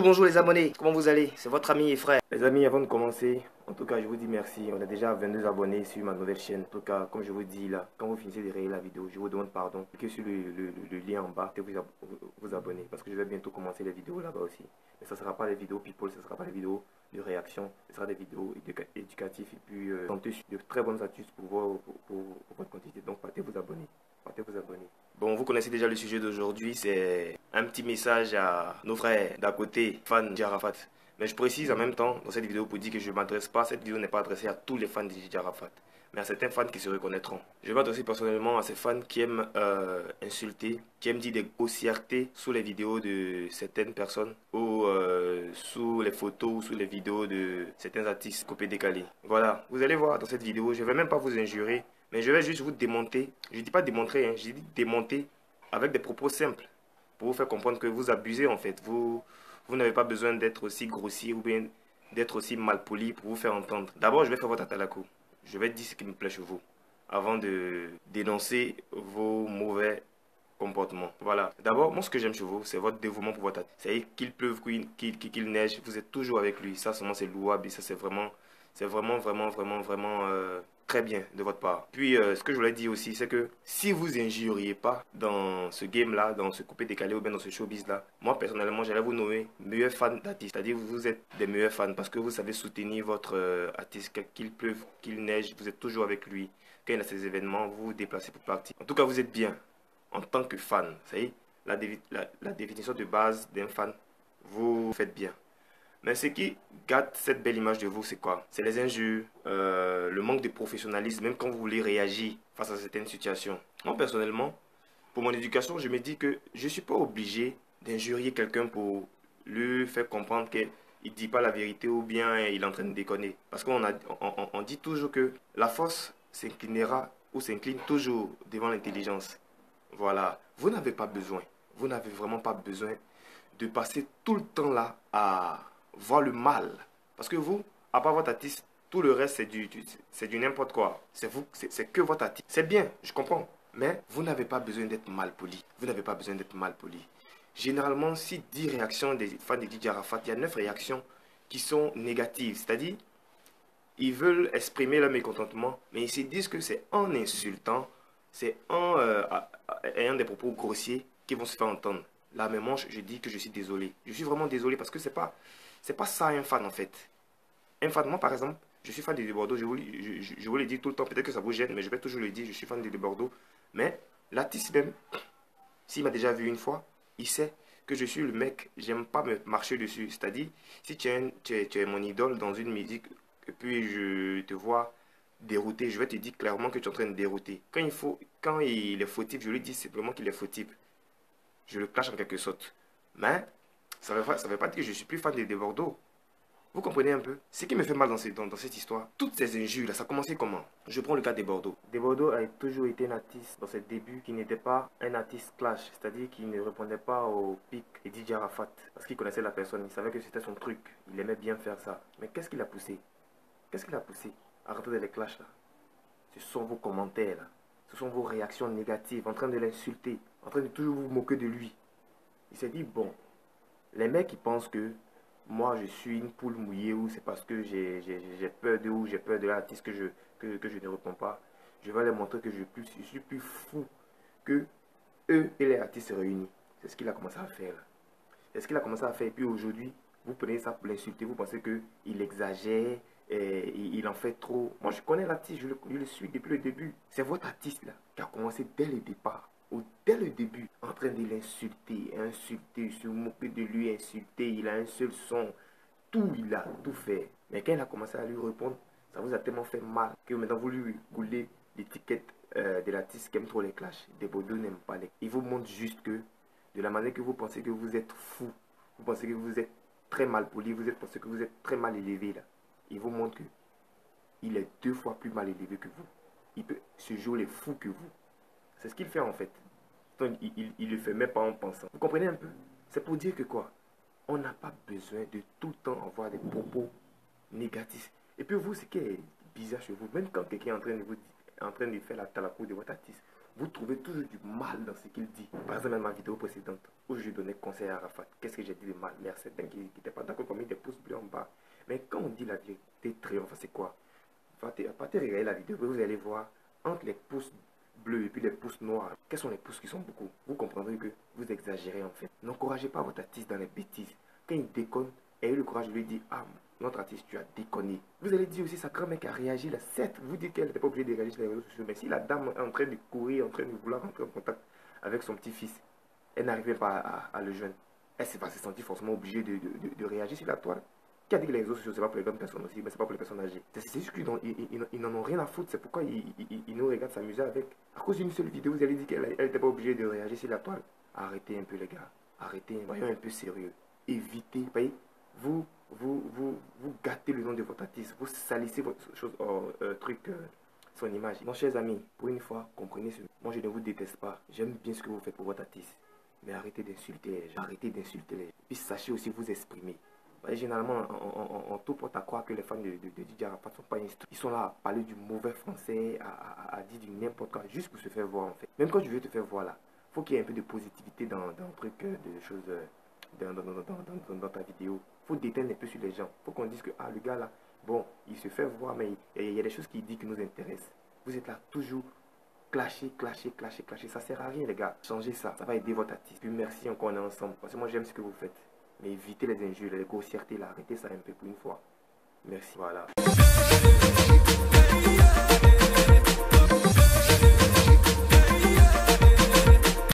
Bonjour les abonnés, comment vous allez? C'est votre ami et frère. Les amis, avant de commencer, en tout cas je vous dis merci. On a déjà 22 abonnés sur ma nouvelle chaîne. En tout cas, comme je vous dis là, quand vous finissez de regarder la vidéo, je vous demande pardon. Cliquez sur le lien en bas et vous abonner. Parce que je vais bientôt commencer les vidéos là-bas aussi. Mais ça ne sera pas les vidéos people, ça ne sera pas les vidéos de réaction. Ce sera des vidéos éducatives et puis tenter de très bonnes astuces pour votre quantité. Donc partez vous abonner. Partez vous abonner. Bon, vous connaissez déjà le sujet d'aujourd'hui, c'est un petit message à nos frères d'à côté, fans d'Arafat. Mais je précise en même temps dans cette vidéo pour dire que je ne m'adresse pas, cette vidéo n'est pas adressée à tous les fans de Arafat, mais à certains fans qui se reconnaîtront. Je vais m'adresser personnellement à ces fans qui aiment insulter, qui aiment dire des grossièretés sous les vidéos de certaines personnes ou sous les photos ou sous les vidéos de certains artistes copiés décalés. Voilà, vous allez voir dans cette vidéo, je ne vais même pas vous injurer. Mais je vais juste vous démonter, je ne dis pas démontrer, hein, je dis démonter avec des propos simples pour vous faire comprendre que vous abusez en fait. Vous n'avez pas besoin d'être aussi grossier ou bien d'être aussi malpoli pour vous faire entendre. D'abord, je vais faire votre atalako. Je vais dire ce qui me plaît chez vous avant de dénoncer vos mauvais comportements. Voilà. D'abord, moi ce que j'aime chez vous, c'est votre dévouement pour votre artiste. C'est qu'il pleuve, qu'il neige, vous êtes toujours avec lui. Ça, seulement c'est louable et ça c'est vraiment très bien de votre part. Puis, ce que je voulais dire aussi, c'est que si vous injuriez pas dans ce game-là, dans ce coupé décalé ou bien dans ce showbiz-là, moi, personnellement, j'allais vous nommer meilleur fan d'artiste. C'est-à-dire, vous êtes des meilleurs fans parce que vous savez soutenir votre artiste. Qu'il pleuve, qu'il neige, vous êtes toujours avec lui. Quand il a ces événements, vous vous déplacez pour partir. En tout cas, vous êtes bien en tant que fan. Vous savez, la définition de base d'un fan, vous faites bien. Mais ce qui gâte cette belle image de vous, c'est quoi? C'est les injures, le manque de professionnalisme, même quand vous voulez réagir face à certaines situations. Moi, personnellement, pour mon éducation, je me dis que je ne suis pas obligé d'injurier quelqu'un pour lui faire comprendre qu'il ne dit pas la vérité ou bien il est en train de déconner. Parce qu'on dit toujours que la force s'inclinera ou s'incline toujours devant l'intelligence. Voilà. Vous n'avez vraiment pas besoin de passer tout le temps là à voir le mal. Parce que vous, à part votre artiste, tout le reste, c'est du n'importe quoi. C'est vous, c'est que votre artiste. C'est bien, je comprends. Mais vous n'avez pas besoin d'être mal poli. Vous n'avez pas besoin d'être mal poli. Généralement, si 10 réactions des fans de Didier Arafat, il y a 9 réactions qui sont négatives. C'est-à-dire, ils veulent exprimer leur mécontentement, mais ils se disent que c'est en insultant, c'est en ayant des propos grossiers qu'ils vont se faire entendre. Là, mais moi, je dis que je suis désolé. Je suis vraiment désolé parce que c'est pas ça un fan en fait. Un fan, moi par exemple, je suis fan de Bordeaux, je vous le dis tout le temps, peut-être que ça vous gêne, mais je vais toujours le dire, je suis fan de Bordeaux. Mais l'artiste même, s'il m'a déjà vu une fois, il sait que je suis le mec, j'aime pas me marcher dessus. C'est-à-dire, si tu es mon idole dans une musique, et puis je te vois dérouté, je vais te dire clairement que tu es en train de dérouter. Quand il est fautif, je lui dis simplement qu'il est fautif. Je le clash en quelque sorte. Mais ça ne veut pas dire que je suis plus fan de Bordeaux. Vous comprenez un peu? Ce qui me fait mal dans cette histoire, toutes ces injures là, ça a commencé comment? Je prends le cas de Bordeaux. De Bordeaux a toujours été un artiste dans ses débuts qui n'était pas un artiste clash, c'est-à-dire qui ne répondait pas au pic de DJ Arafat. Parce qu'il connaissait la personne, il savait que c'était son truc, il aimait bien faire ça. Mais qu'est-ce qui l'a poussé? Qu'est-ce qui l'a poussé à rentrer dans les clashs là? Ce sont vos commentaires là. Ce sont vos réactions négatives, en train de l'insulter, en train de toujours vous moquer de lui. Il s'est dit, bon, les mecs qui pensent que moi je suis une poule mouillée ou c'est parce que j'ai peur de ou j'ai peur de l'artiste que je ne réponds pas, je vais leur montrer que je suis plus fou que eux et les artistes réunis. C'est ce qu'il a commencé à faire là. C'est ce qu'il a commencé à faire. Et puis aujourd'hui, vous prenez ça pour l'insulter, vous pensez qu'il exagère, et il en fait trop. Moi je connais l'artiste, je le suis depuis le début. C'est votre artiste là qui a commencé dès le départ, ou dès le début, en train de insulter, se moquer de lui, insulter. Il a un seul son, il a tout fait. Mais quand il a commencé à lui répondre, ça vous a tellement fait mal que maintenant vous lui goulez l'étiquette de l'artiste qui aime trop les clashs. Des Bordeaux n'aime pas les. Il vous montre juste que de la manière que vous pensez que vous êtes fou, vous pensez que vous êtes très mal poli, pensez que vous êtes très mal élevé là. Il vous montre que il est 2 fois plus mal élevé que vous. Il peut se jouer les fous que vous. C'est ce qu'il fait en fait. Donc, il le fait même pas en pensant. Vous comprenez un peu? C'est pour dire que quoi? On n'a pas besoin de tout le temps avoir des propos négatifs. Et puis vous, ce qui est bizarre chez vous, même quand quelqu'un est en train de vous en train de faire la talakou de votre artiste, vous trouvez toujours du mal dans ce qu'il dit. Par exemple, dans ma vidéo précédente, où je donnais conseil à Arafat, qu'est-ce que j'ai dit de mal? Il y a certains qui n'étaient pas d'accord, comme des pouces bleus en bas. Mais quand on dit la vérité triomphe, c'est quoi? Partez regarder la vidéo, vous allez voir entre les pouces bleus et puis les pouces noirs. Quels sont les pouces qui sont beaucoup? Vous comprendrez que vous exagérez en fait. N'encouragez pas votre artiste dans les bêtises. Quand il déconne, ayez le courage de lui dire, ah, notre artiste, tu as déconné. Vous allez dire aussi, sa grand-mère qui a réagi, la 7, vous dites qu'elle n'était pas obligée de réagir sur les réseaux sociaux. Mais si la dame est en train de courir, en train de vouloir rentrer en contact avec son petit-fils, elle n'arrivait pas à le joindre, elle va se sentir forcément obligée de réagir sur la toile. Qui a dit que les réseaux sociaux, c'est pas pour les bonnes personnes aussi, mais c'est pas pour les personnes âgées. C'est juste qu'ils n'en ont rien à foutre, c'est pourquoi ils nous regardent s'amuser avec. À cause d'une seule vidéo, vous allez dire qu'elle n'était pas obligée de réagir sur la toile. Arrêtez un peu les gars, arrêtez, voyons un peu sérieux. Évitez, voyez, vous gâtez le nom de votre artiste, vous salissez votre chose, son image. Mon chers amis, pour une fois, comprenez ce. Moi je ne vous déteste pas, j'aime bien ce que vous faites pour votre artiste. Mais arrêtez d'insulter les gens, arrêtez d'insulter les gens. Puis sachez aussi vous exprimer. Généralement, on tout porte à croire que les fans de DJ Arafat ne sont pas instruits. Ils sont là à parler du mauvais français, à dire du n'importe quoi, juste pour se faire voir en fait. Même quand tu veux te faire voir là, faut qu'il y ait un peu de positivité dans le truc, de choses, dans ta vidéo. Faut déteindre un peu sur les gens. Faut qu'on dise que, ah, le gars là, bon, il se fait voir, mais il y a des choses qu'il dit qui nous intéressent. Vous êtes là toujours clasher, ça sert à rien les gars. Changez ça, ça va aider votre artiste. Puis merci encore, on est ensemble. Parce que moi j'aime ce que vous faites. Mais évitez les injures, les grossièretés, là, arrêtez ça un peu pour une fois. Merci, voilà.